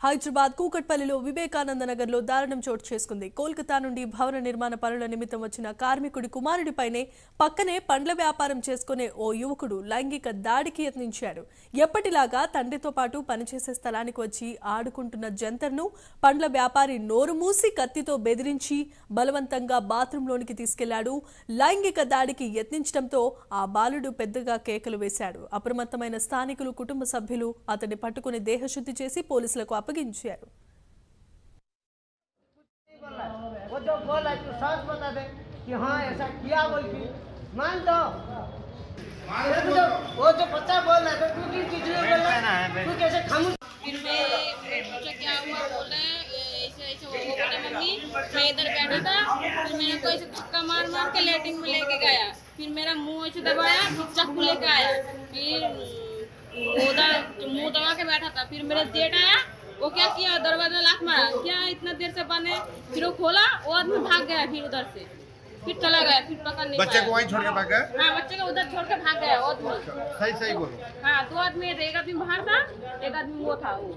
హైదరాబాద్ కూకట్పల్లిలో వివేకానంద నగర్లో దారుణం చోటు చేసుకుంది. కోల్కతా నుండి భవన నిర్మాణ పనుల నిమిత్తం వచ్చిన కార్మికుడి కుమారుడిపైనే పక్కనే పండ్ల వ్యాపారం చేసుకునే ఓ యువకుడు లైంగిక దాడికి యత్నించాడు. ఎప్పటిలాగా తండ్రితో పాటు పనిచేసే స్థలానికి వచ్చి ఆడుకుంటున్న జంతర్ను పండ్ల వ్యాపారి నోరు మూసి కత్తితో బెదిరించి బలవంతంగా బాత్రూంలోనికి తీసుకెళ్లాడు. లైంగిక దాడికి యత్నించడంతో ఆ బాలుడు పెద్దగా కేకలు వేశాడు. అప్రమత్తమైన స్థానికులు, కుటుంబ సభ్యులు అతన్ని పట్టుకుని దేహశుద్ధి చేసి పోలీసులకు అప్పగించారు. वो जो बोला तू सच बता दे कि हाँ ऐसा किया बोल के मान दो। वो जो बच्चा बोल रहा है तू क्यों किसी ने बोला तू कैसे खामोश। फिर मैं पूछा क्या हुआ, बोले ऐसे ऐसे वो बोले मम्मी मैं इधर बैठा था, फिर मैंने कोई से धक्का मार मार के लेटिंग में लेके गया, फिर मेरा मुंह ऐसे दबाया, फिर चाकू लेके आया, फिर उधर मुंह दबा के बैठा था। फिर मेरे जेठ आया, वो क्या किया दरवाजा लाख मारा, क्या इतना देर से बंद है, फिर वो खोला, वो आदमी भाग गया, फिर उधर से फिर चला गया, फिर पकड़ नहीं बच्चे को वहीं छोड़ के भाग गया। हाँ बच्चे को उधर छोड़ के भाग गया वो आदमी। सही सही बोलो। हाँ दो आदमी, एक आदमी बाहर था, एक आदमी वो था वो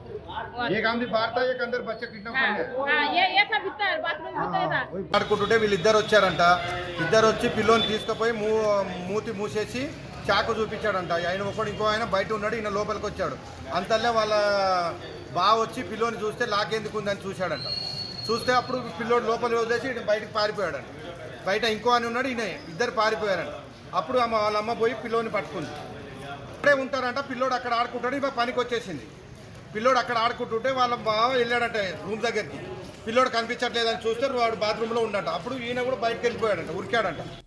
एक आदमी बाहर था, एक अंदर बच्चे किडनैप कर गए। हाँ ये था भीतर, बाथरूम भीतर था। ఆడుకుంటుంటే వీళ్ళిద్దరు వచ్చారంట. ఇద్దరు వచ్చి పిల్లోని తీసుకుపోయి మూతి మూసేసి చాకు చూపించాడంట. ఆయన ఒకడు ఇంకో ఆయన బయట ఉన్నాడు, ఈయన లోపలికి వచ్చాడు. అంతల్లే వాళ్ళ బావ వచ్చి పిల్లోని చూస్తే లాకెందుకు ఉందని చూశాడంట. చూస్తే అప్పుడు పిల్లోడు లోపలికి వదిలేసి ఈయన బయటకు పారిపోయాడంట. బయట ఇంకో అని ఉన్నాడు, ఈయన ఇద్దరు పారిపోయారంట. అప్పుడు వాళ్ళ అమ్మ పోయి పిల్లోని పట్టుకుంది. అక్కడే ఉంటారంట. పిల్లోడు అక్కడ ఆడుకుంటాడు, ఇక పనికి వచ్చేసింది. పిల్లోడు అక్కడ ఆడుకుంటుంటే వాళ్ళ బావ వెళ్ళాడంట రూమ్ దగ్గరికి. పిల్లోడు కనిపించట్లేదని చూస్తే వాడు బాత్రూంలో ఉన్నట్ట. అప్పుడు ఈయన కూడా బయటకు వెళ్ళిపోయాడంట, ఉరికాడంట.